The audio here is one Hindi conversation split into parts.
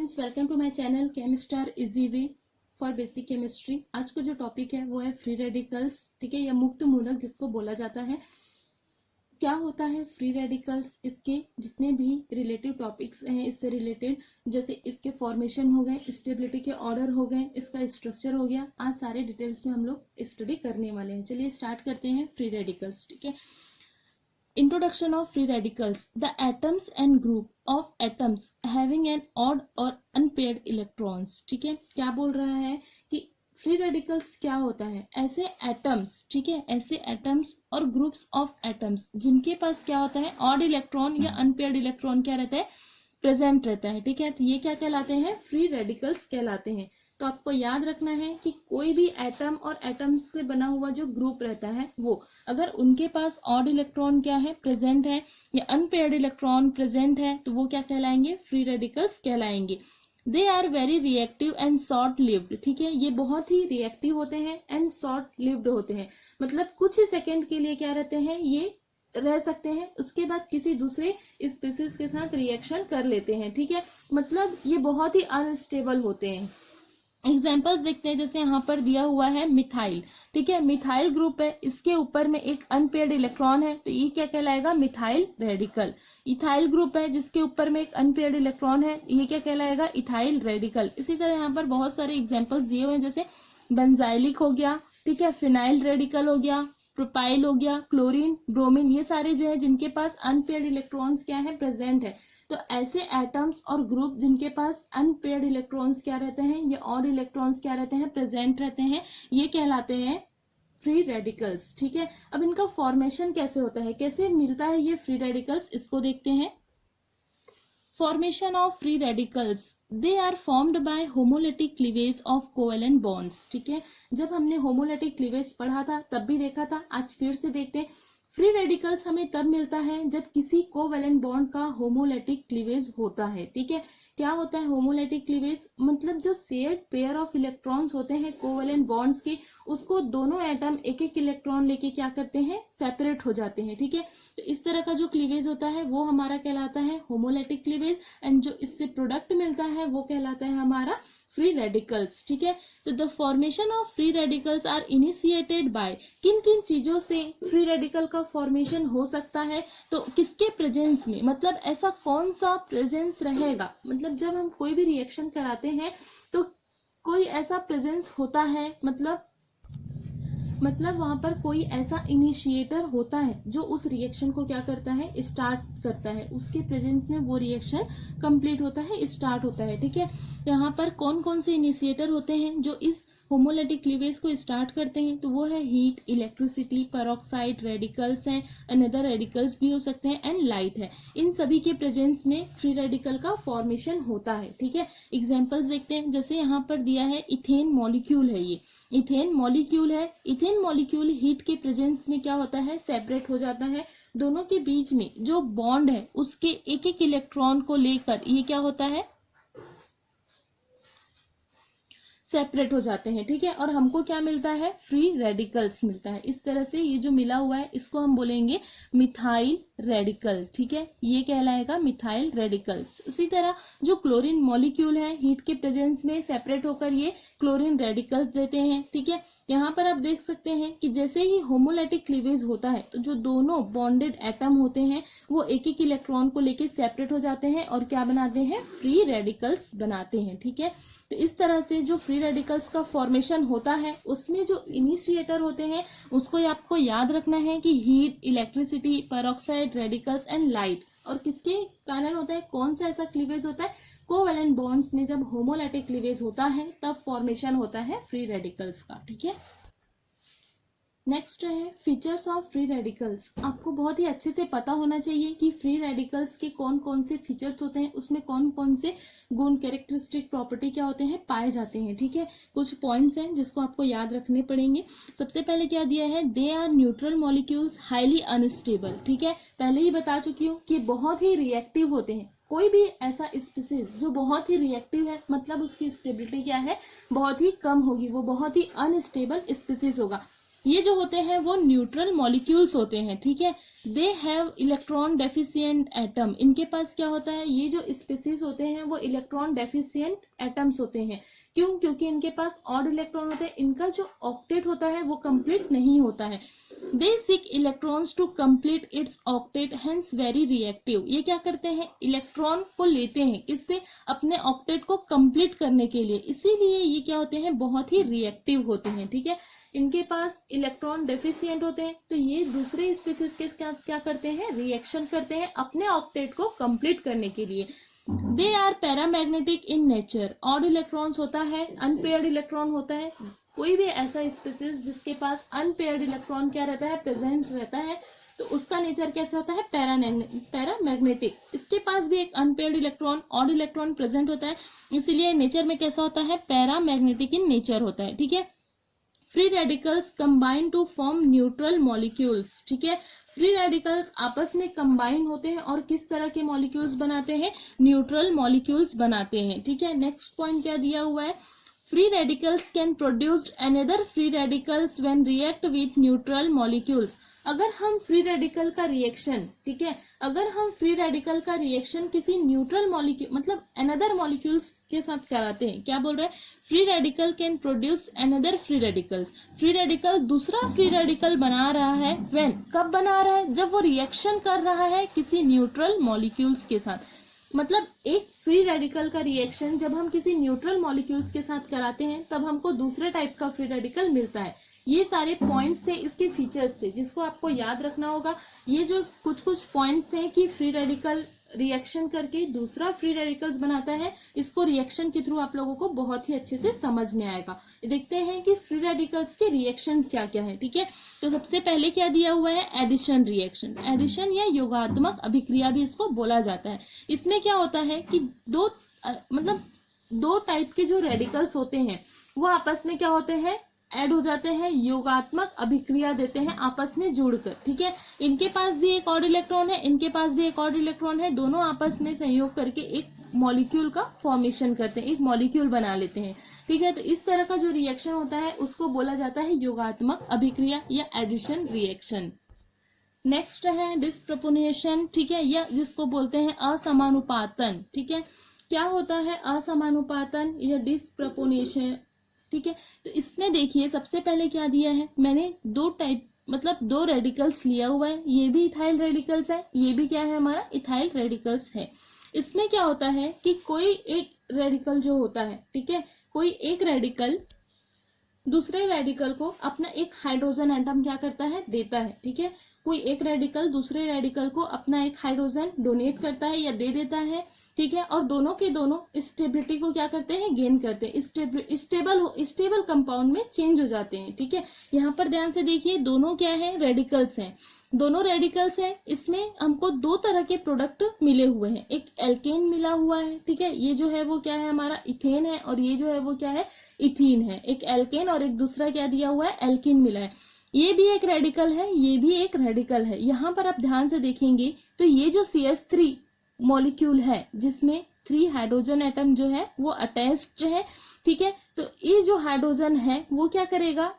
Friends, welcome to my channel chemistar easy way for basic chemistry. आज का जो टॉपिक है वो है फ्री रेडिकल्स, ठीक है, या मुक्त मूलक जिसको बोला जाता है। क्या होता है फ्री रेडिकल्स, इसके जितने भी रिलेटिव टॉपिक्स हैं इससे रिलेटेड, जैसे इसके फॉर्मेशन हो गए, स्टेबिलिटी के ऑर्डर हो गए, इसका स्ट्रक्चर हो गया, आज सारे डिटेल्स में हम लोग स्टडी करने वाले हैं। चलिए स्टार्ट करते हैं फ्री रेडिकल्स, ठीक है। Introduction of free radicals. The atoms and group of atoms having an odd or unpaired electrons. ठीक है, क्या बोल रहा है कि फ्री रेडिकल्स क्या होता है? ऐसे एटम्स, ठीक है, ऐसे एटम्स और ग्रुप्स ऑफ एटम्स जिनके पास क्या होता है, ऑड इलेक्ट्रॉन या अनपेयर्ड इलेक्ट्रॉन क्या रहता है, प्रेजेंट रहता है, ठीक है। तो ये क्या कहलाते हैं, फ्री रेडिकल्स कहलाते हैं। तो आपको याद रखना है कि कोई भी एटम और एटम से बना हुआ जो ग्रुप रहता है वो अगर उनके पास ऑड इलेक्ट्रॉन क्या है, प्रेजेंट है, या अनपेयर्ड इलेक्ट्रॉन प्रेजेंट है, तो वो क्या कहलाएंगे, फ्री रेडिकल्स कहलाएंगे। They are very reactive and short lived, ठीक है, ये बहुत ही रिएक्टिव होते हैं एंड शॉर्ट लिव्ड होते हैं, मतलब कुछ ही सेकेंड के लिए क्या रहते हैं, ये रह सकते हैं, उसके बाद किसी दूसरे स्पीसीज के साथ रिएक्शन कर लेते हैं, ठीक है, मतलब ये बहुत ही अनस्टेबल होते हैं। एग्जाम्पल्स देखते हैं, जैसे यहाँ पर दिया हुआ है मिथाइल, ठीक है, मिथाइल ग्रुप है, इसके ऊपर में एक अनपेयर्ड इलेक्ट्रॉन है, तो ये क्या कहलाएगा, मिथाइल रेडिकल। इथाइल ग्रुप है जिसके ऊपर में एक अनपेयर्ड इलेक्ट्रॉन है, ये क्या कहलाएगा, इथाइल रेडिकल। इसी तरह यहाँ पर बहुत सारे एग्जाम्पल्स दिए हुए हैं, जैसे बेंजाइलिक हो गया, ठीक है, फिनाइल रेडिकल हो गया, प्रोपाइल हो गया, क्लोरीन, ब्रोमीन, ये सारे जो है जिनके पास अनपेयर्ड इलेक्ट्रॉन्स क्या है, प्रेजेंट है। तो ऐसे एटम्स और ग्रुप जिनके पास अनपेयर्ड इलेक्ट्रॉन्स क्या रहते हैं, ये ऑड इलेक्ट्रॉन्स क्या रहते हैं, प्रेजेंट रहते हैं, ये कहलाते हैं फ्री रेडिकल्स, ठीक है। अब इनका फॉर्मेशन कैसे होता है, कैसे मिलता है ये फ्री रेडिकल्स, इसको देखते हैं। Formation of free radicals, they are formed by homolytic cleavage of covalent bonds, ठीक है। जब हमने होमोलिटिक क्लीवेज पढ़ा था तब भी देखा था, आज फिर से देखते हैं। फ्री रेडिकल्स हमें तब मिलता है जब किसी कोवेलेंट बॉन्ड का होमोलिटिक क्लीवेज होता है, ठीक है। क्या होता है होमोलिटिक क्लीवेज, मतलब जो शेयर्ड पेयर ऑफ इलेक्ट्रॉन्स होते हैं कोवेलेंट बॉन्ड्स के, उसको दोनों एटम एक एक इलेक्ट्रॉन लेके क्या करते हैं, सेपरेट हो जाते हैं, ठीक है। तो इस तरह का जो क्लीवेज होता है वो हमारा कहलाता है होमोलिटिक क्लीवेज, एंड जो इससे प्रोडक्ट मिलता है वो कहलाता है हमारा फ्री रेडिकल्स, ठीक है। तो the formation of free radicals are initiated by, किन किन चीजों से फ्री रेडिकल का फॉर्मेशन हो सकता है, तो किसके प्रेजेंस में, मतलब ऐसा कौन सा प्रेजेंस रहेगा, मतलब जब हम कोई भी रिएक्शन कराते हैं तो कोई ऐसा प्रेजेंस होता है, मतलब वहां पर कोई ऐसा इनिशिएटर होता है जो उस रिएक्शन को क्या करता है, स्टार्ट करता है, उसके प्रेजेंस में वो रिएक्शन कंप्लीट होता है, स्टार्ट होता है, ठीक है। यहाँ पर कौन कौन से इनिशिएटर होते हैं जो इस होमोलिटिक क्लीवेज को स्टार्ट करते हैं, तो वो है हीट, इलेक्ट्रिसिटी, पेरोक्साइड, रेडिकल्स हैं, अनदर रेडिकल्स भी हो सकते हैं, एंड लाइट है। इन सभी के प्रेजेंस में फ्री रेडिकल का फॉर्मेशन होता है, ठीक है। एग्जांपल्स देखते हैं, जैसे यहाँ पर दिया है इथेन मॉलिक्यूल है, ये इथेन मॉलिक्यूल है। इथेन मॉलिक्यूल हीट के प्रेजेंस में क्या होता है, सेपरेट हो जाता है, दोनों के बीच में जो बॉन्ड है उसके एक एक इलेक्ट्रॉन को लेकर ये क्या होता है, सेपरेट हो जाते हैं, ठीक है, और हमको क्या मिलता है, फ्री रेडिकल्स मिलता है। इस तरह से ये जो मिला हुआ है इसको हम बोलेंगे मिथाइल रेडिकल, ठीक है, ये कहलाएगा मिथाइल रेडिकल्स। इसी तरह जो क्लोरीन मॉलिक्यूल है हीट के प्रेजेंस में सेपरेट होकर ये क्लोरीन रेडिकल्स देते हैं, ठीक है। यहाँ पर आप देख सकते हैं कि जैसे ही होमोलिटिक क्लीवेज होता है तो जो दोनों बॉन्डेड एटम होते हैं वो एक एक इलेक्ट्रॉन को लेके सेपरेट हो जाते हैं और क्या बनाते हैं, फ्री रेडिकल्स बनाते हैं, ठीक है। तो इस तरह से जो फ्री रेडिकल्स का फॉर्मेशन होता है उसमें जो इनिशिएटर होते हैं उसको आपको याद रखना है कि heat, electricity, peroxide, radicals and light, और किसके कारण होता है, कौन सा ऐसा क्लीवेज होता है, कोवेलेंट बॉन्ड्स में जब होमोलिटिक क्लीवेज होता है तब फॉर्मेशन होता है फ्री रेडिकल्स का, ठीक है। नेक्स्ट है फीचर्स ऑफ फ्री रेडिकल्स। आपको बहुत ही अच्छे से पता होना चाहिए कि फ्री रेडिकल्स के कौन कौन से फीचर्स होते हैं, उसमें कौन कौन से गुण, कैरेक्टरिस्टिक, प्रॉपर्टी क्या होते हैं, पाए जाते हैं, ठीक है। कुछ पॉइंट्स हैं जिसको आपको याद रखने पड़ेंगे। सबसे पहले क्या दिया है, they are neutral molecules highly unstable, ठीक है, पहले ही बता चुकी हूँ कि बहुत ही रिएक्टिव होते हैं। कोई भी ऐसा स्पीसीज जो बहुत ही रिएक्टिव है मतलब उसकी स्टेबिलिटी क्या है, बहुत ही कम होगी, वो बहुत ही अनस्टेबल स्पीसीज होगा। ये जो होते हैं वो न्यूट्रल मॉलिक्यूल्स होते हैं, ठीक है। They have electron deficient atom, इनके पास क्या होता है, ये जो स्पीसीज होते हैं वो इलेक्ट्रॉन डेफिशिएंट एटम्स होते हैं। क्यों? क्योंकि इनके पास ऑड इलेक्ट्रॉन होते हैं, इनका जो ऑक्टेट होता है वो कंप्लीट नहीं होता है। They seek electrons to complete its octet, hence very reactive. ये क्या करते हैं, इलेक्ट्रॉन को लेते हैं, किससे, अपने ऑक्टेट को कंप्लीट करने के लिए, इसीलिए ये क्या होते हैं, बहुत ही रिएक्टिव होते हैं, ठीक है। इनके पास इलेक्ट्रॉन डेफिशिएंट होते हैं, तो ये दूसरे स्पीसीज के साथ क्या करते हैं, रिएक्शन करते हैं अपने ऑक्टेट को कंप्लीट करने के लिए। They are paramagnetic in nature, odd electrons होता है, अनपेयर्ड इलेक्ट्रॉन होता है। कोई भी ऐसा स्पीसीज जिसके पास अनपेयर्ड इलेक्ट्रॉन क्या रहता है, प्रेजेंट रहता है, तो उसका नेचर कैसे होता है, पैरामैग्नेटिक। इसके पास भी एक unpaired electron, odd electron present होता है, इसीलिए नेचर में कैसा होता है, पैरामैग्नेटिक इन नेचर होता है, ठीक है। Free radicals combine to form neutral molecules, ठीक है। फ्री रेडिकल्स आपस में कंबाइन होते हैं और किस तरह के मॉलिक्यूल्स बनाते हैं, न्यूट्रल मॉलिक्यूल्स बनाते हैं, ठीक है। नेक्स्ट पॉइंट क्या दिया हुआ है, free radicals can produce another free radicals when react with neutral molecules. अगर हम फ्री रेडिकल का रिएक्शन, ठीक है, अगर हम फ्री रेडिकल का रिएक्शन किसी न्यूट्रल मॉलिक्यूल मतलब अनदर मॉलिक्यूल्स के साथ कराते हैं, क्या बोल रहे हैं, free radical can produce another free radicals. Free radical दूसरा फ्री रेडिकल बना रहा है, व्हेन, कब बना रहा है, जब वो रिएक्शन कर रहा है किसी न्यूट्रल मॉलिक्यूल्स के साथ। मतलब एक फ्री रेडिकल का रिएक्शन जब हम किसी न्यूट्रल मॉलिक्यूल्स के साथ कराते हैं तब हमको दूसरे टाइप का फ्री रेडिकल मिलता है। ये सारे पॉइंट्स थे, इसके फीचर्स थे जिसको आपको याद रखना होगा। ये जो कुछ कुछ पॉइंट्स थे कि फ्री रेडिकल रिएक्शन करके दूसरा फ्री रेडिकल्स बनाता है, इसको रिएक्शन के थ्रू आप लोगों को बहुत ही अच्छे से समझ में आएगा। देखते हैं कि फ्री रेडिकल्स के रिएक्शन क्या क्या है, ठीक है। तो सबसे पहले क्या दिया हुआ है, एडिशन रिएक्शन। एडिशन या योगात्मक अभिक्रिया भी इसको बोला जाता है। इसमें क्या होता है कि दो टाइप के जो रेडिकल्स होते हैं वो आपस में क्या होते हैं, ऐड हो जाते हैं, योगात्मक अभिक्रिया देते हैं आपस में जुड़कर, ठीक है। इनके पास भी एक ऑड इलेक्ट्रॉन है, इनके पास भी एक ऑड इलेक्ट्रॉन है, दोनों आपस में संयोग करके एक मॉलिक्यूल का फॉर्मेशन करते हैं, एक मॉलिक्यूल बना लेते हैं, ठीक है। तो इस तरह का जो रिएक्शन होता है उसको बोला जाता है योगात्मक अभिक्रिया या एडिशन रिएक्शन। नेक्स्ट है डिस्प्रपोर्शनेशन, ठीक है, या जिसको बोलते हैं असमानुपातन, ठीक है। क्या होता है असमानुपातन या डिस्प्रपोर्शनेशन, ठीक है। तो इसमें देखिए सबसे पहले क्या दिया है, मैंने दो टाइप दो रेडिकल्स लिया हुआ है, ये भी इथाइल रेडिकल्स है, ये भी क्या है, हमारा इथाइल रेडिकल्स है। इसमें क्या होता है कि कोई एक रेडिकल जो होता है, ठीक है, कोई एक रेडिकल दूसरे रेडिकल को अपना एक हाइड्रोजन एटम क्या करता है, देता है, ठीक है। कोई एक रेडिकल दूसरे रेडिकल को अपना एक हाइड्रोजन डोनेट करता है या दे देता है, ठीक है। और दोनों के दोनों स्टेबिलिटी को क्या करते हैं, गेन करते हैं, स्टेबल कंपाउंड में चेंज हो जाते हैं, ठीक है। यहाँ पर ध्यान से देखिए, दोनों क्या है, रेडिकल्स हैं, दोनों रेडिकल्स हैं। इसमें हमको दो तरह के प्रोडक्ट मिले हुए हैं, एक एल्केन मिला हुआ है, ठीक है, ये जो है वो क्या है, हमारा इथेन है, और ये जो है वो क्या है, इथीन है। एक एल्केन और एक दूसरा क्या दिया हुआ है, एल्किन मिला है। ये भी एक रेडिकल है, ये भी एक रेडिकल है। यहाँ पर आप ध्यान से देखेंगे तो ये जो CH3 मॉलिक्यूल है जिसमें 3 हाइड्रोजन एटम जो है वो अटैच्ड है, ठीक है। तो ये जो हाइड्रोजन है वो क्या करेगा,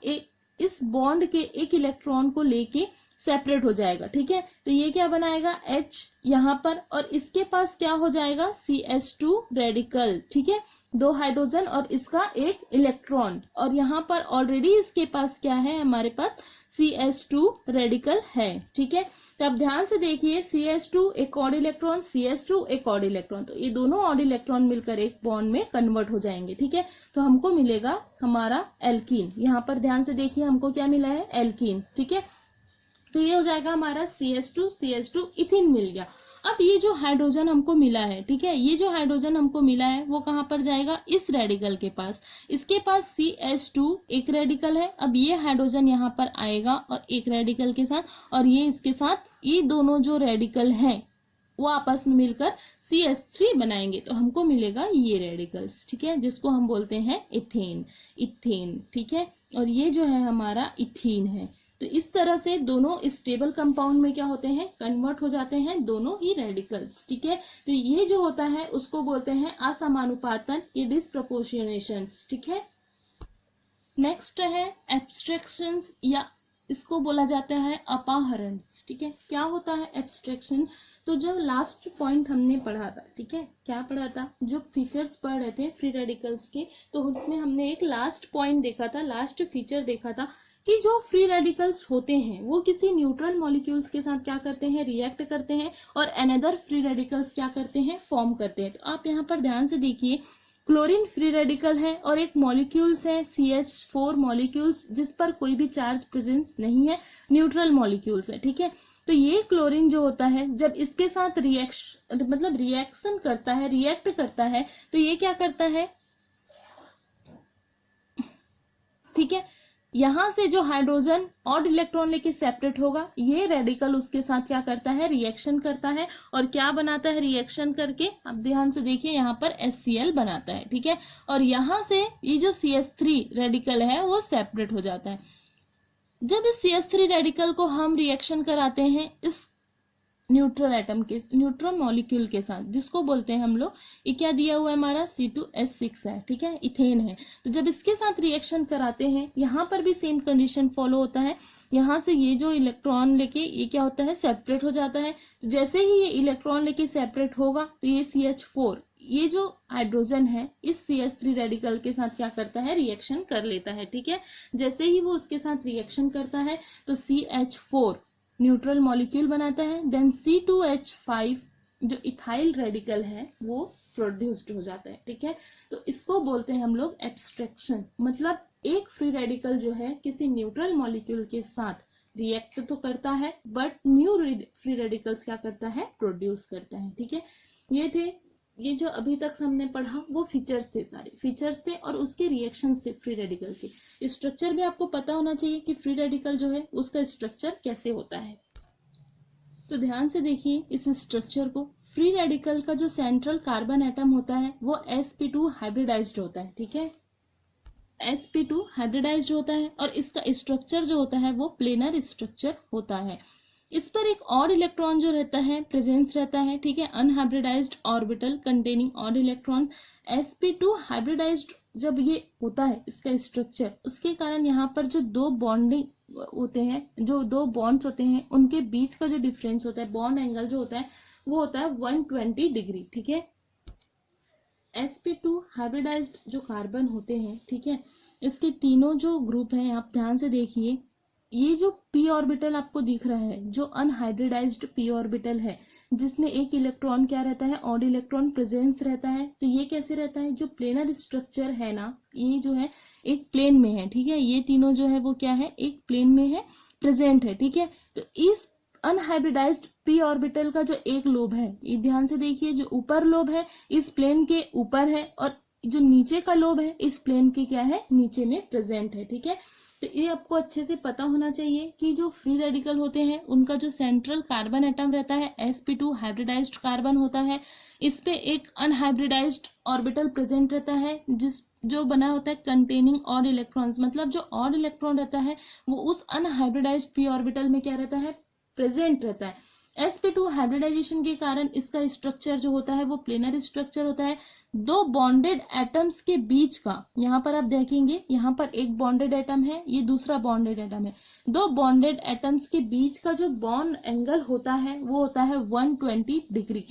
इस बॉन्ड के एक इलेक्ट्रॉन को लेके सेपरेट हो जाएगा, ठीक है। तो ये क्या बनाएगा, H यहाँ पर, और इसके पास क्या हो जाएगा, CH2 रेडिकल, ठीक है, 2 हाइड्रोजन और इसका एक इलेक्ट्रॉन, और यहाँ पर ऑलरेडी इसके पास क्या है, हमारे पास CH2 रेडिकल है, ठीक है। तो अब ध्यान से देखिए, CH2 एक ऑड इलेक्ट्रॉन, CH2 एक ऑड इलेक्ट्रॉन, तो ये दोनों ऑड इलेक्ट्रॉन मिलकर एक बॉन्ड में कन्वर्ट हो जाएंगे, ठीक है। तो हमको मिलेगा हमारा एल्कीन। यहाँ पर ध्यान से देखिए हमको क्या मिला है, एल्कीन, ठीक है। तो ये हो जाएगा हमारा CH2 इथिन मिल गया। अब ये जो हाइड्रोजन हमको मिला है, ठीक है, ये जो हाइड्रोजन हमको मिला है वो कहाँ पर जाएगा, इस रेडिकल के पास। इसके पास CH2 एक रेडिकल है, अब ये हाइड्रोजन यहाँ पर आएगा और एक रेडिकल के साथ, और ये इसके साथ, ये दोनों जो रेडिकल हैं वो आपस में मिलकर CH3 बनाएंगे, तो हमको मिलेगा ये रेडिकल्स, ठीक है, जिसको हम बोलते हैं इथेन, ठीक है। और ये जो है हमारा इथीन है। तो इस तरह से दोनों स्टेबल कंपाउंड में क्या होते हैं, कन्वर्ट हो जाते हैं दोनों ही रेडिकल्स, ठीक है। तो ये जो होता है उसको बोलते हैं असमानुपातन, ये डिस्प्रपोर्शनेशन, ठीक है। नेक्स्ट है एब्स्ट्रैक्शंस या इसको बोला जाता है अपाहरण। ठीक है, क्या होता है एब्स्ट्रैक्शन? तो जो लास्ट पॉइंट हमने पढ़ा था, ठीक है, क्या पढ़ा था, जो फीचर्स पढ़ रहे थे फ्री रेडिकल्स के, तो उसमें हमने एक लास्ट पॉइंट देखा था, लास्ट फीचर देखा था कि जो फ्री रेडिकल्स होते हैं वो किसी न्यूट्रल मॉलिक्यूल्स के साथ क्या करते हैं, रिएक्ट करते हैं, और अनदर फ्री रेडिकल्स क्या करते हैं, फॉर्म करते हैं। तो आप यहाँ पर ध्यान से देखिए, क्लोरीन फ्री रेडिकल है और एक मॉलिक्यूल्स है CH4 मॉलिक्यूल्स जिस पर कोई भी चार्ज प्रेजेंस नहीं है, न्यूट्रल मॉलिक्यूल्स है। ठीक है, तो ये क्लोरीन जो होता है जब इसके साथ रिएक्शन करता है, रिएक्ट करता है, तो ये क्या करता है, ठीक है, यहां से जो हाइड्रोजन और इलेक्ट्रॉन लेके सेपरेट होगा, ये रेडिकल उसके साथ क्या करता है, रिएक्शन करता है, और क्या बनाता है, रिएक्शन करके अब ध्यान से देखिए यहाँ पर HCl बनाता है। ठीक है, और यहां से ये जो CH3 रेडिकल है वो सेपरेट हो जाता है। जब इस CH3 रेडिकल को हम रिएक्शन कराते हैं इस न्यूट्रल एटम के, न्यूट्रल मॉलिक्यूल के साथ, जिसको बोलते हैं हम लोग, ये क्या दिया हुआ है हमारा, C2H6 है। ठीक है, इथेन है। तो जब इसके साथ रिएक्शन कराते हैं, यहाँ पर भी सेम कंडीशन फॉलो होता है, यहाँ से ये जो इलेक्ट्रॉन लेके ये क्या होता है, सेपरेट हो जाता है। तो जैसे ही ये इलेक्ट्रॉन लेके सेपरेट होगा तो ये CH4, ये जो हाइड्रोजन है, इस CH3 रेडिकल के साथ क्या करता है, रिएक्शन कर लेता है। ठीक है, जैसे ही वो उसके साथ रिएक्शन करता है तो CH4 न्यूट्रल मॉलिक्यूल बनाता है, देन C2H5 जो इथाइल रेडिकल है वो प्रोड्यूस्ड हो जाता है। ठीक है, तो इसको बोलते हैं हम लोग एब्स्ट्रैक्शन। मतलब एक फ्री रेडिकल जो है किसी न्यूट्रल मॉलिक्यूल के साथ रिएक्ट तो करता है, बट न्यू फ्री रेडिकल्स क्या करता है, प्रोड्यूस करता है। ठीक है, ये जो अभी तक हमने पढ़ा वो फीचर्स थे, सारे फीचर्स थे, और उसके रिएक्शंस थे फ्री रेडिकल के। स्ट्रक्चर भी आपको पता होना चाहिए कि फ्री रेडिकल जो है उसका स्ट्रक्चर कैसे होता है। तो ध्यान से देखिए इस स्ट्रक्चर को। फ्री रेडिकल का जो सेंट्रल कार्बन एटम होता है वो sp2 हाइब्रिडाइज्ड होता है। ठीक है, sp2 हाइब्रिडाइज्ड होता है, और इसका स्ट्रक्चर जो होता है वो प्लेनर स्ट्रक्चर होता है। इस पर एक और इलेक्ट्रॉन जो रहता है, प्रेजेंस रहता है। ठीक है, अनहाइब्रिडाइज्ड ऑर्बिटल कंटेनिंग और इलेक्ट्रॉन। sp2 हाइब्रिडाइज्ड जब ये होता है इसका स्ट्रक्चर, उसके कारण यहाँ पर जो दो बॉन्डिंग होते हैं, जो दो बॉन्ड्स होते हैं, उनके बीच का जो डिफरेंस होता है, बॉन्ड एंगल जो होता है वो होता है 120 डिग्री। ठीक है, sp2 हाइब्रिडाइज्ड जो कार्बन होते हैं, ठीक है, इसके तीनों जो ग्रुप हैं, आप ध्यान से देखिए, ये जो p ऑर्बिटल आपको दिख रहा है, जो अनहाइब्रिडाइज्ड p ऑर्बिटल है, जिसमें एक इलेक्ट्रॉन क्या रहता है, ऑड इलेक्ट्रॉन प्रेजेंस रहता है, तो ये कैसे रहता है, जो प्लेनर स्ट्रक्चर है ना, ये जो है एक प्लेन में है। ठीक है, ये तीनों जो है वो क्या है, एक प्लेन में है, प्रेजेंट है। ठीक है, तो इस अनहाइब्रिडाइज्ड p ऑर्बिटल का जो एक लोब है, ये ध्यान से देखिए, जो ऊपर लोब है इस प्लेन के ऊपर है, और जो नीचे का लोब है इस प्लेन के क्या है, नीचे में प्रेजेंट है। ठीक है, तो ये आपको अच्छे से पता होना चाहिए कि जो फ्री रेडिकल होते हैं उनका जो सेंट्रल कार्बन एटम रहता है sp2 हाइब्रिडाइज्ड कार्बन होता है, इस पे एक अनहाइब्रिडाइज्ड ऑर्बिटल प्रेजेंट रहता है, जो बना होता है कंटेनिंग ऑड इलेक्ट्रॉन्स। मतलब जो ऑड इलेक्ट्रॉन रहता है वो उस अनहाइब्रिडाइज्ड p ऑर्बिटल में क्या रहता है, प्रेजेंट रहता है। sp2 हाइब्रिडाइजेशन के कारण इसका स्ट्रक्चर जो होता है वो प्लेनर स्ट्रक्चर होता है। दो बॉन्डेड एटम्स के बीच का, यहाँ पर आप देखेंगे, यहाँ पर एक बॉन्डेड एटम है, ये दूसरा बॉन्डेड एटम है, दो बॉन्डेड एटम्स के बीच का जो बॉन्ड एंगल होता है वो होता है 120 डिग्री।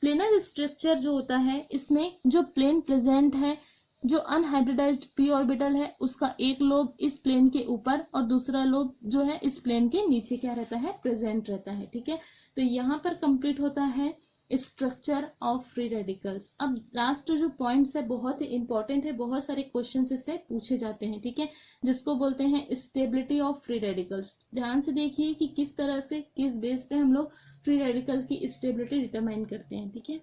प्लेनर स्ट्रक्चर जो होता है इसमें जो प्लेन प्रेजेंट है, जो अनहाइब्रिडाइज्ड p ऑर्बिटल है उसका एक लोब इस प्लेन के ऊपर और दूसरा लोब जो है इस प्लेन के नीचे क्या रहता है, प्रेजेंट रहता है। ठीक है, तो यहाँ पर कंप्लीट होता है स्ट्रक्चर ऑफ फ्री रेडिकल्स। अब लास्ट जो पॉइंट्स है बहुत ही इंपॉर्टेंट है, बहुत सारे क्वेश्चन इससे पूछे जाते हैं। ठीक है, जिसको बोलते हैं स्टेबिलिटी ऑफ फ्री रेडिकल्स। ध्यान से देखिए कि किस तरह से, किस बेस पे हम लोग फ्री रेडिकल की स्टेबिलिटी डिटरमाइन करते हैं। ठीक है,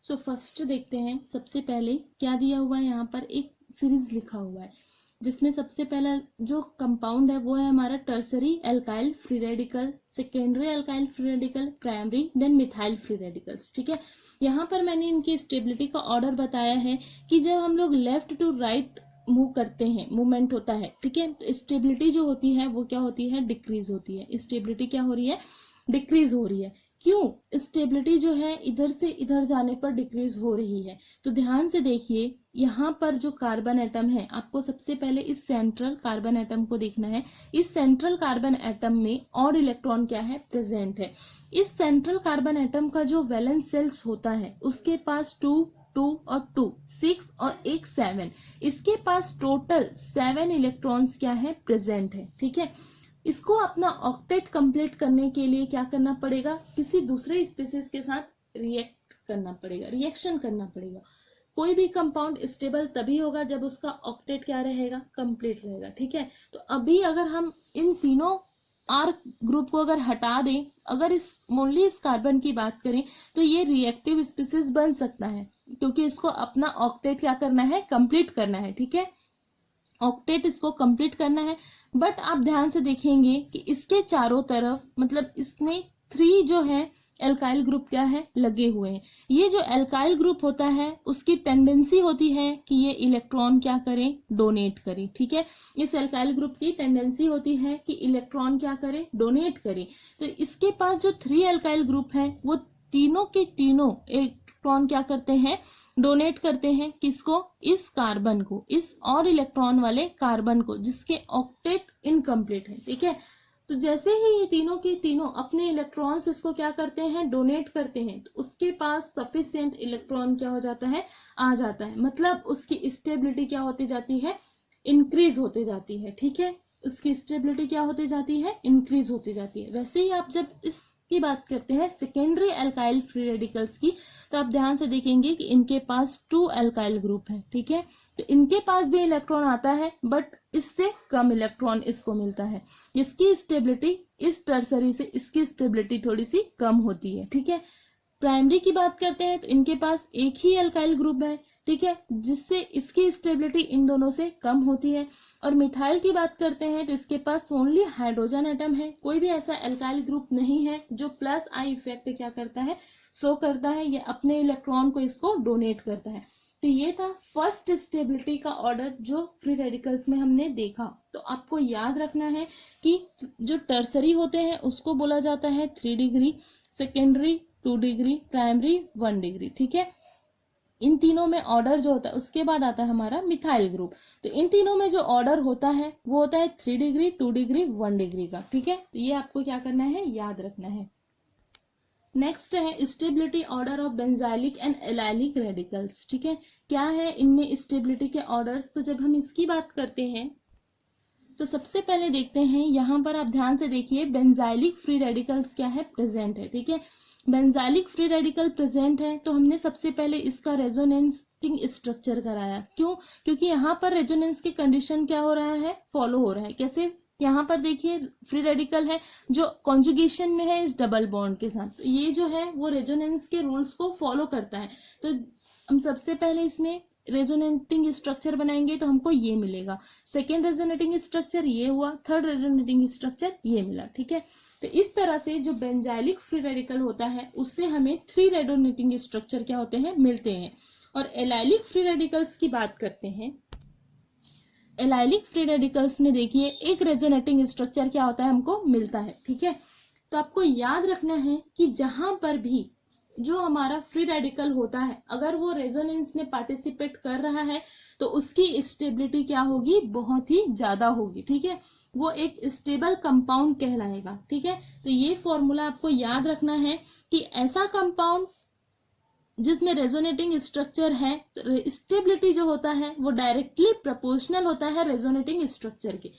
सो फर्स्ट देखते हैं, सबसे पहले क्या दिया हुआ है, यहाँ पर एक सीरीज लिखा हुआ है जिसमें सबसे पहला जो कंपाउंड है वो है हमारा tertiary alkyl free radical, secondary alkyl free radical, primary, then methyl free radicals. ठीक है, यहाँ पर मैंने इनकी स्टेबिलिटी का ऑर्डर बताया है कि जब हम लोग लेफ्ट टू राइट मूव करते हैं, मूवमेंट होता है, ठीक है, तो स्टेबिलिटी जो होती है वो क्या होती है, डिक्रीज होती है। स्टेबिलिटी क्या हो रही है, डिक्रीज हो रही है। क्यों स्टेबिलिटी जो है इधर से इधर जाने पर डिक्रीज हो रही है? तो ध्यान से देखिए, यहाँ पर जो कार्बन एटम है, आपको सबसे पहले इस सेंट्रल कार्बन एटम को देखना है। इस सेंट्रल कार्बन एटम में ऑड इलेक्ट्रॉन क्या है? प्रेजेंट है। इस सेंट्रल कार्बन एटम का जो वैलेंस सेल्स होता है उसके पास 2 2 और 2 6 और एक 7, इसके पास टोटल 7 इलेक्ट्रॉन्स क्या है? प्रेजेंट है। ठीक है, इसको अपना ऑक्टेट कंप्लीट करने के लिए क्या करना पड़ेगा? किसी दूसरे स्पीसीज के साथ रिएक्ट करना पड़ेगा, रिएक्शन करना पड़ेगा। कोई भी कंपाउंड स्टेबल तभी होगा जब उसका ऑक्टेट क्या रहेगा? कंप्लीट रहेगा। ठीक है, तो अभी अगर हम इन तीनों आर ग्रुप को अगर हटा दें, अगर इस ओनली इस कार्बन की बात करें, तो ये रिएक्टिव स्पीसीज बन सकता है, क्योंकि इसको अपना ऑक्टेट क्या करना है? कंप्लीट करना है। ठीक है, ऑक्टेट इसको कंप्लीट करना है। बट आप ध्यान से देखेंगे कि इसके चारों तरफ, मतलब इसमें 3 जो है एल्काइल ग्रुप क्या है? लगे हुए हैं। ये जो एल्काइल ग्रुप होता है उसकी टेंडेंसी होती है कि ये इलेक्ट्रॉन क्या करें? डोनेट करें। ठीक है, इस एल्काइल ग्रुप की टेंडेंसी होती है कि इलेक्ट्रॉन क्या करे? डोनेट करे। तो इसके पास जो 3 एल्काइल ग्रुप है वो तीनों के तीनों इलेक्ट्रॉन क्या करते हैं? डोनेट करते हैं। किसको? इस कार्बन को, इस और इलेक्ट्रॉन वाले कार्बन को जिसके ऑक्टेट इनकम्प्लीट है। ठीक है, तो जैसे ही ये तीनों के तीनों अपने इलेक्ट्रॉन्स इसको क्या करते हैं? डोनेट करते हैं, तो उसके पास सफिशिएंट इलेक्ट्रॉन क्या हो जाता है? आ जाता है। मतलब उसकी स्टेबिलिटी क्या होती जाती है? इंक्रीज होती जाती है। ठीक है, उसकी स्टेबिलिटी क्या होती जाती है? इंक्रीज होती जाती है। वैसे ही आप जब इसकी बात करते हैं सेकेंडरी एल्काइल फ्री रेडिकल्स की, तो आप ध्यान से देखेंगे कि इनके पास 2 एल्काइल ग्रुप है। ठीक है, तो इनके पास भी इलेक्ट्रॉन आता है, बट इससे कम इलेक्ट्रॉन इसको मिलता है। इसकी स्टेबिलिटी इस टर्सरी से इसकी स्टेबिलिटी थोड़ी सी कम होती है। ठीक है, प्राइमरी की बात करते हैं तो इनके पास एक ही एल्काइल ग्रुप है। ठीक है, जिससे इसकी स्टेबिलिटी इन दोनों से कम होती है। और मिथाइल की बात करते हैं तो इसके पास ओनली हाइड्रोजन एटम है, कोई भी ऐसा एल्काइल ग्रुप नहीं है जो प्लस आई इफेक्ट क्या करता है? शो करता है, या अपने इलेक्ट्रॉन को इसको डोनेट करता है। तो ये था फर्स्ट स्टेबिलिटी का ऑर्डर जो फ्री रेडिकल्स में हमने देखा। तो आपको याद रखना है कि जो टर्सरी होते हैं उसको बोला जाता है 3 degree, secondary 2 degree, primary 1 degree. ठीक है, इन तीनों में ऑर्डर जो होता है, उसके बाद आता है हमारा मिथाइल ग्रुप। तो इन तीनों में जो ऑर्डर होता है वो होता है 3 डिग्री, 2 डिग्री, 1 डिग्री का। ठीक है, तो ये आपको क्या करना है? याद रखना है। नेक्स्ट है stability order of benzylic and allylic radicals. ठीक है, क्या है इनमें स्टेबिलिटी के ऑर्डर्स? तो जब हम इसकी बात करते हैं तो सबसे पहले देखते हैं, यहाँ पर आप ध्यान से देखिए, बेंजाइलिक फ्री रेडिकल्स क्या है? प्रेजेंट है। ठीक है, बेंजाइलिक फ्री रेडिकल प्रेजेंट है, तो हमने सबसे पहले इसका रेजोनेंसिंग स्ट्रक्चर कराया। क्यों? क्योंकि यहाँ पर रेजोनेंस की कंडीशन क्या हो रहा है? फॉलो हो रहा है। कैसे? यहाँ पर देखिए फ्री रेडिकल है जो कॉन्जुगेशन में है इस डबल बॉन्ड के साथ, तो ये जो है वो रेजोनेंस के रूल्स को फॉलो करता है। तो हम सबसे पहले इसमें रेजोनेटिंग स्ट्रक्चर बनाएंगे तो हमको ये मिलेगा। सेकेंड रेजोनेटिंग स्ट्रक्चर ये हुआ, थर्ड रेजोनेटिंग स्ट्रक्चर ये मिला। ठीक है, तो इस तरह से जो बेंजाइलिक फ्री रेडिकल होता है उससे हमें 3 रेजोनेटिंग स्ट्रक्चर क्या होते हैं? मिलते हैं। और एलाइलिक फ्री रेडिकल्स की बात करते हैं, एलाइलिक फ्री रेडिकल्स में देखिए एक रेजोनेटिंग स्ट्रक्चर क्या होता है? हमको मिलता है। ठीक है, तो आपको याद रखना है कि जहां पर भी जो हमारा फ्री रेडिकल होता है अगर वो रेजोनेंस में पार्टिसिपेट कर रहा है तो उसकी स्टेबिलिटी क्या होगी? बहुत ही ज्यादा होगी। ठीक है, वो एक स्टेबल कंपाउंड कहलाएगा। ठीक है, तो ये फॉर्मूला आपको याद रखना है कि ऐसा कंपाउंड जिसमें रेजोनेटिंग स्ट्रक्चर है, तो स्टेबिलिटी जो होता है वो डायरेक्टली प्रोपोर्शनल होता है रेजोनेटिंग स्ट्रक्चर के।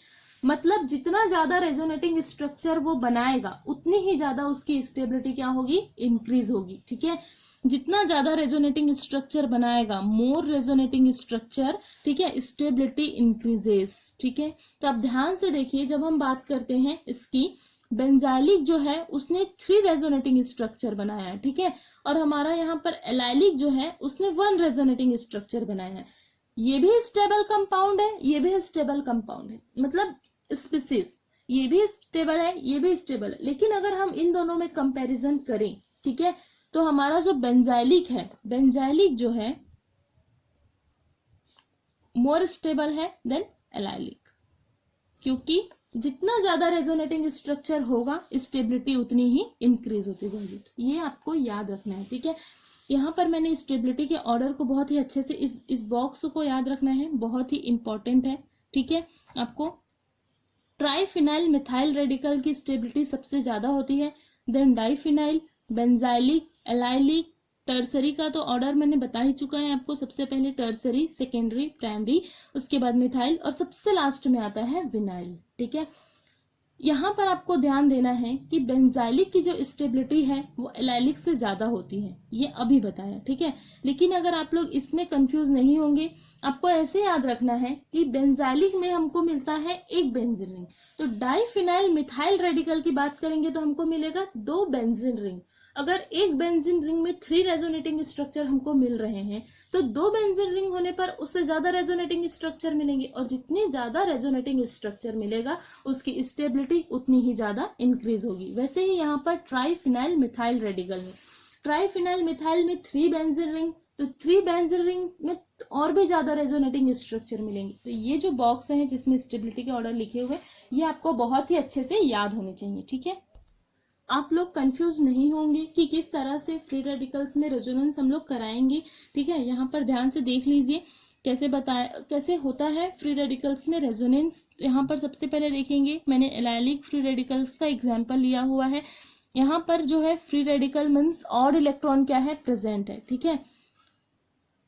मतलब जितना ज्यादा रेजोनेटिंग स्ट्रक्चर वो बनाएगा उतनी ही ज्यादा उसकी स्टेबिलिटी क्या होगी? इंक्रीज होगी। ठीक है, जितना ज्यादा रेजोनेटिंग स्ट्रक्चर बनाएगा, मोर रेजोनेटिंग स्ट्रक्चर, ठीक है, स्टेबिलिटी इंक्रीजेस। ठीक है, तो आप ध्यान से देखिए, जब हम बात करते हैं इसकी, बेंजाइलिक जो है उसने 3 रेजोनेटिंग स्ट्रक्चर बनाया है। ठीक है, और हमारा यहाँ पर एलाइलिक जो है उसने 1 रेजोनेटिंग स्ट्रक्चर बनाया है। ये भी स्टेबल कंपाउंड है, ये भी स्टेबल कंपाउंड है, मतलब स्पीसीज ये भी स्टेबल है, ये भी स्टेबल है। लेकिन अगर हम इन दोनों में कंपैरिजन करें, ठीक है, तो हमारा जो बेंजाइलिक है, बेंजाइलिक जो है मोर स्टेबल है देन एलाइलिक, क्योंकि जितना ज्यादा रेजोनेटिंग स्ट्रक्चर होगा स्टेबिलिटी उतनी ही इंक्रीज होती जाएगी। ये आपको याद रखना है, ठीक है। यहाँ पर मैंने स्टेबिलिटी के ऑर्डर को बहुत ही अच्छे से इस बॉक्स को याद रखना है, बहुत ही इंपॉर्टेंट है, ठीक है। आपको ट्राइफिनाइल मिथाइल रेडिकल की स्टेबिलिटी सबसे ज्यादा होती है, then diphenyl, benzylic, allylic, tertiary का तो ऑर्डर मैंने बता ही चुका है आपको, सबसे पहले टर्सरी, सेकेंडरी, प्राइमरी, उसके बाद मिथाइल और सबसे लास्ट में आता है विनाइल, ठीक है। यहाँ पर आपको ध्यान देना है कि बेंजाइलिक की जो स्टेबिलिटी है वो एलाइलिक से ज्यादा होती है, ये अभी बताया, ठीक है। लेकिन अगर आप लोग इसमें कंफ्यूज नहीं होंगे, आपको ऐसे याद रखना है कि बेंजाइलिक में हमको मिलता है एक बेंजीन रिंग, तो डाइफिनाइल मिथाइल रेडिकल की बात करेंगे तो हमको मिलेगा 2 बेंजीन रिंग। अगर एक बेंजीन रिंग में 3 रेजोनेटिंग स्ट्रक्चर हमको मिल रहे हैं तो 2 बेंजीन रिंग होने पर उससे ज्यादा रेजोनेटिंग स्ट्रक्चर मिलेंगे, और जितनी ज्यादा रेजोनेटिंग स्ट्रक्चर मिलेगा उसकी स्टेबिलिटी उतनी ही ज्यादा इंक्रीज होगी। वैसे ही यहाँ पर ट्राइफिनाइल मिथाइल रेडिकल में, ट्राइफिनाइल मिथाइल में 3 बेंजीन रिंग, तो 3 बेंजीन रिंग में और भी ज्यादा रेजोनेटिंग स्ट्रक्चर मिलेंगे। तो ये जो बॉक्स है जिसमें स्टेबिलिटी के ऑर्डर लिखे हुए, ये आपको बहुत ही अच्छे से याद होने चाहिए, ठीक है। आप लोग कंफ्यूज नहीं होंगे कि किस तरह से फ्री रेडिकल्स में रेजोनेंस हम लोग कराएंगे, ठीक है। यहाँ पर ध्यान से देख लीजिए कैसे होता है फ्री रेडिकल्स में रेजोनेंस। यहाँ पर सबसे पहले देखेंगे, मैंने एलाइलिक फ्री रेडिकल्स का एग्जांपल लिया हुआ है। यहाँ पर जो है free radical means odd electron क्या है, प्रेजेंट है, ठीक है।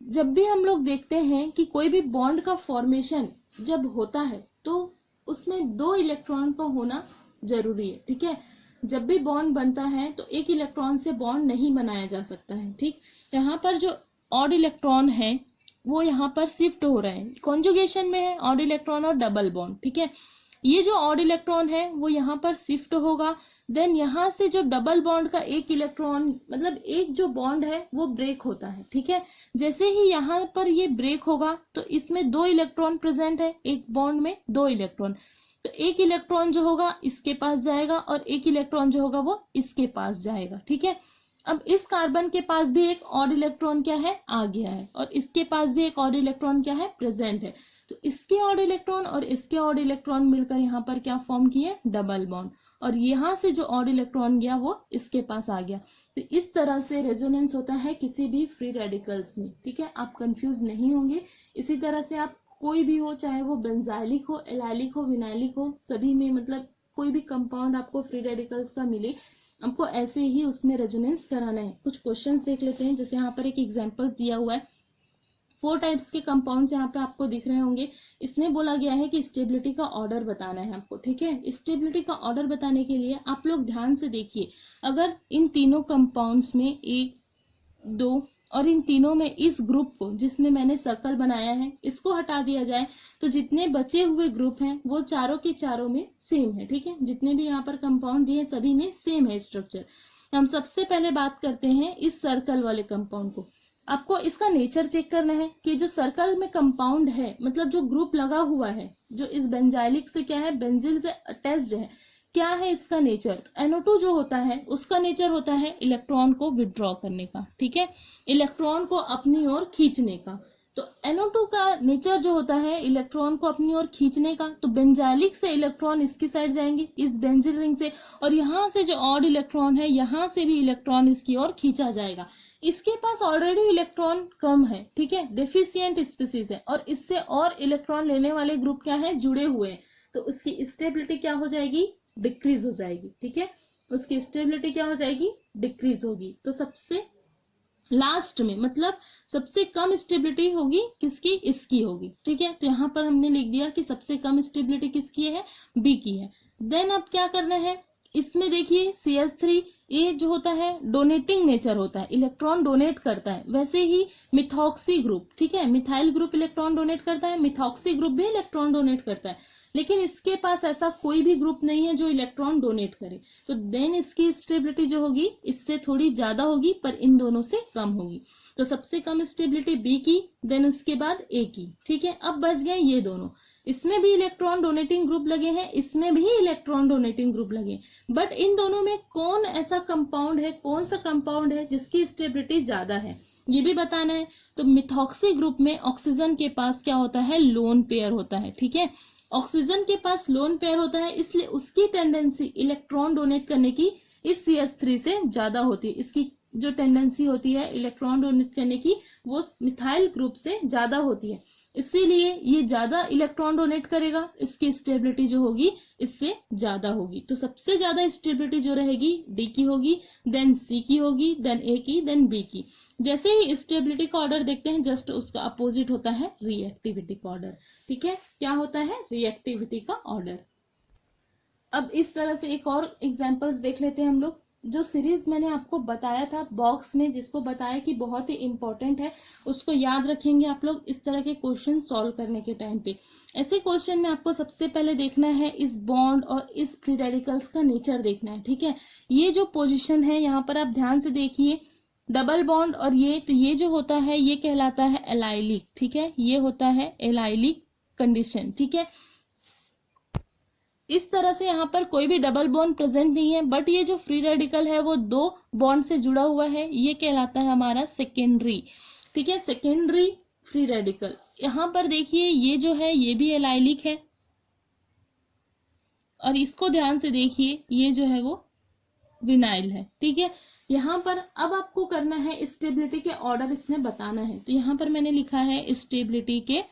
जब भी हम लोग देखते हैं कि कोई भी बॉन्ड का फॉर्मेशन जब होता है तो उसमें 2 इलेक्ट्रॉन का होना जरूरी है, ठीक है। जब भी बॉन्ड बनता है तो एक इलेक्ट्रॉन से बॉन्ड नहीं बनाया जा सकता है, ठीक। यहाँ पर जो ऑड इलेक्ट्रॉन है वो यहाँ पर शिफ्ट हो रहे हैं, कॉन्जुगेशन में है ऑड इलेक्ट्रॉन और डबल बॉन्ड, ठीक है। ये जो ऑड इलेक्ट्रॉन है वो यहाँ पर शिफ्ट होगा, देन यहाँ से जो डबल बॉन्ड का एक इलेक्ट्रॉन मतलब एक जो बॉन्ड है वो ब्रेक होता है, ठीक है। जैसे ही यहाँ पर ये ब्रेक होगा तो इसमें 2 इलेक्ट्रॉन प्रेजेंट है, एक बॉन्ड में 2 इलेक्ट्रॉन, तो एक इलेक्ट्रॉन जो होगा इसके पास जाएगा और एक इलेक्ट्रॉन जो होगा वो इसके पास जाएगा, ठीक है। अब इस कार्बन के पास भी एक ऑड इलेक्ट्रॉन क्या है, आ गया है, और इसके पास भी एक ऑड इलेक्ट्रॉन क्या है, प्रेजेंट है। तो इसके ऑड इलेक्ट्रॉन और इसके ऑड इलेक्ट्रॉन मिलकर यहाँ पर क्या फॉर्म किए, डबल बॉन्ड, और यहाँ से जो ऑड इलेक्ट्रॉन गया वो इसके पास आ गया। तो इस तरह से रेजोनेंस होता है किसी भी फ्री रेडिकल्स में, ठीक है। आप कंफ्यूज नहीं होंगे। इसी तरह से आप कोई भी हो, चाहे वो बेंजाइलिक हो, एलाइलिक हो, विनाइलिक हो, सभी में मतलब कोई भी कंपाउंड आपको फ्री रेडिकल्स का मिले, आपको ऐसे ही उसमें रेजोनेंस कराना है। कुछ क्वेश्चंस देख लेते हैं, जैसे यहाँ पर एक एग्जांपल दिया हुआ है, 4 टाइप्स के कंपाउंड्स यहाँ पे आपको दिख रहे होंगे। इसमें बोला गया है कि स्टेबिलिटी का ऑर्डर बताना है आपको, ठीक है। स्टेबिलिटी का ऑर्डर बताने के लिए आप लोग ध्यान से देखिए, अगर इन तीनों कंपाउंड्स में 1, 2 और इन तीनों में इस ग्रुप को जिसमें मैंने सर्कल बनाया है इसको हटा दिया जाए तो जितने बचे हुए ग्रुप हैं वो चारों के चारों में सेम है, ठीक है। जितने भी यहाँ पर कंपाउंड दिए सभी में सेम है स्ट्रक्चर। हम सबसे पहले बात करते हैं इस सर्कल वाले कंपाउंड को। आपको इसका नेचर चेक करना है कि जो सर्कल में कंपाउंड है, मतलब जो ग्रुप लगा हुआ है, जो इस बेंजाइलिक से क्या है, बेंजिल से अटैच्ड है, क्या है इसका नेचर। तो NO2 जो होता है उसका नेचर होता है इलेक्ट्रॉन को विड्रॉ करने का, ठीक है, इलेक्ट्रॉन को अपनी ओर खींचने का। तो NO2 का नेचर जो होता है इलेक्ट्रॉन को अपनी ओर खींचने का, तो बेंजाइलिक से इलेक्ट्रॉन इसकी साइड जाएंगे इस बेंजीन रिंग से, और यहाँ से जो ऑड इलेक्ट्रॉन है यहाँ से भी इलेक्ट्रॉन इसकी ओर खींचा जाएगा। इसके पास ऑलरेडी इलेक्ट्रॉन कम है, ठीक है, डेफिशिएंट स्पीसीज है, और इससे और इलेक्ट्रॉन लेने वाले ग्रुप क्या है, जुड़े हुए हैं, तो उसकी स्टेबिलिटी क्या हो जाएगी, डिक्रीज हो जाएगी, ठीक है। उसकी स्टेबिलिटी क्या हो जाएगी, डिक्रीज होगी। तो सबसे लास्ट में मतलब सबसे कम स्टेबिलिटी होगी किसकी, इसकी होगी, ठीक है। तो यहाँ पर हमने लिख दिया कि सबसे कम स्टेबिलिटी किसकी है, बी की है। देन अब क्या करना है, इसमें देखिए CH3 ये जो होता है डोनेटिंग नेचर होता है, इलेक्ट्रॉन डोनेट करता है। वैसे ही मिथॉक्सी ग्रुप, ठीक है, मिथाइल ग्रुप इलेक्ट्रॉन डोनेट करता है, मिथॉक्सी ग्रुप भी इलेक्ट्रॉन डोनेट करता है, लेकिन इसके पास ऐसा कोई भी ग्रुप नहीं है जो इलेक्ट्रॉन डोनेट करे। तो देन इसकी स्टेबिलिटी जो होगी इससे थोड़ी ज्यादा होगी पर इन दोनों से कम होगी। तो सबसे कम स्टेबिलिटी बी की, देन उसके बाद ए की, ठीक है। अब बच गए ये दोनों, इसमें भी इलेक्ट्रॉन डोनेटिंग ग्रुप लगे हैं, इसमें भी इलेक्ट्रॉन डोनेटिंग ग्रुप लगे, बट इन दोनों में कौन ऐसा कंपाउंड है, कौन सा कंपाउंड है जिसकी स्टेबिलिटी ज्यादा है, ये भी बताना है। तो मिथॉक्सी ग्रुप में ऑक्सीजन के पास क्या होता है, लोन पेयर होता है, ठीक है। ऑक्सीजन के पास लोन पेयर होता है, इसलिए उसकी टेंडेंसी इलेक्ट्रॉन डोनेट करने की इस CH3 से ज्यादा होती है। इसकी जो टेंडेंसी होती है इलेक्ट्रॉन डोनेट करने की वो मिथाइल ग्रुप से ज्यादा होती है, इसीलिए ये ज्यादा इलेक्ट्रॉन डोनेट करेगा, इसकी स्टेबिलिटी जो होगी इससे ज्यादा होगी। तो सबसे ज्यादा स्टेबिलिटी जो रहेगी डी की होगी, देन सी की होगी, देन ए की, देन बी की। जैसे ही स्टेबिलिटी का ऑर्डर देखते हैं जस्ट उसका अपोजिट होता है रिएक्टिविटी का ऑर्डर। ठीक है, क्या होता है? रिएक्टिविटी का ऑर्डर। अब इस तरह से एक और एग्जांपल्स देख लेते हैं हम लोग। जो सीरीज मैंने आपको बताया था बॉक्स में, जिसको बताया कि बहुत ही इंपॉर्टेंट है, उसको याद रखेंगे आप लोग इस तरह के क्वेश्चन सॉल्व करने के टाइम पे। ऐसे क्वेश्चन में आपको सबसे पहले देखना है इस बॉन्ड और इस फ्री रेडिकल्स का नेचर देखना है। ठीक है, ये जो पोजिशन है यहाँ पर आप ध्यान से देखिए, डबल बॉन्ड और ये, तो ये जो होता है ये कहलाता है एलाइलिक। ठीक है, ये होता है एलाइलिक कंडीशन। ठीक है, इस तरह से यहाँ पर कोई भी डबल बॉन्ड प्रेजेंट नहीं है, बट ये जो फ्री रेडिकल है वो दो बॉन्ड से जुड़ा हुआ है, ये कहलाता है हमारा सेकेंडरी। ठीक है, सेकेंडरी फ्री रेडिकल। यहाँ पर देखिए ये जो है ये भी एलाइलिक है, और इसको ध्यान से देखिए ये जो है वो विनाइल है। ठीक है, यहाँ पर अब आपको करना है स्टेबिलिटी के ऑर्डर इसमें बताना है। तो यहाँ पर मैंने लिखा है स्टेबिलिटी के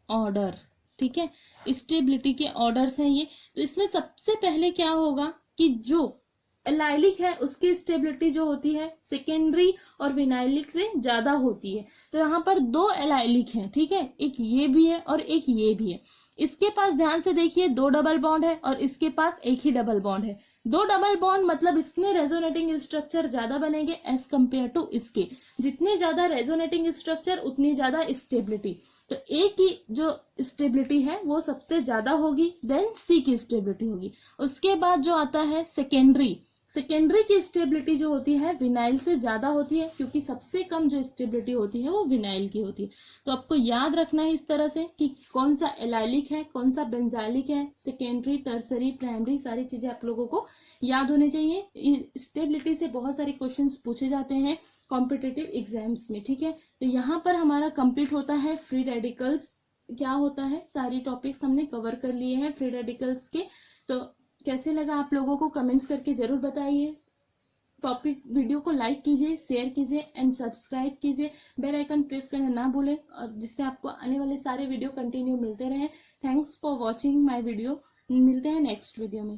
ऑर्डर। ठीक है, स्टेबिलिटी के ऑर्डर्स हैं ये। तो इसमें सबसे पहले क्या होगा कि जो एलाइलिक है उसकी स्टेबिलिटी जो होती है सेकेंडरी और विनाइलिक से ज्यादा होती है। तो यहाँ पर दो एलाइलिक हैं। ठीक है, एक ये भी है और एक ये भी है। इसके पास ध्यान से देखिए दो डबल बॉन्ड है और इसके पास एक ही डबल बॉन्ड है। दो डबल बॉन्ड मतलब इसमें रेजोनेटिंग स्ट्रक्चर ज्यादा बनेंगे एज कंपेयर टू इसके। जितने ज्यादा रेजोनेटिंग स्ट्रक्चर उतनी ज्यादा स्टेबिलिटी। तो ए की जो स्टेबिलिटी है वो सबसे ज्यादा होगी, देन सी की स्टेबिलिटी होगी। उसके बाद जो आता है सेकेंडरी, सेकेंडरी की स्टेबिलिटी जो होती है विनाइल से ज्यादा होती है, क्योंकि सबसे कम जो स्टेबिलिटी होती है वो विनाइल की होती है। तो आपको याद रखना है इस तरह से कि कौन सा एलाइलिक है, कौन सा बेंजाइलिक है, सेकेंडरी, टर्सरी, प्राइमरी, सारी चीजें आप लोगों को याद होनी चाहिए। स्टेबिलिटी से बहुत सारे क्वेश्चंस पूछे जाते हैं कॉम्पिटिटिव एग्जाम्स में। ठीक है, तो यहाँ पर हमारा कंप्लीट होता है फ्री रेडिकल्स क्या होता है, सारी टॉपिक्स हमने कवर कर लिए हैं फ्री रेडिकल्स के। तो कैसे लगा आप लोगों को कमेंट्स करके जरूर बताइए। टॉपिक वीडियो को लाइक कीजिए, शेयर कीजिए एंड सब्सक्राइब कीजिए। बेल आइकन प्रेस करना ना भूलें, और जिससे आपको आने वाले सारे वीडियो कंटिन्यू मिलते रहे। Thanks for watching my video. मिलते हैं नेक्स्ट वीडियो में।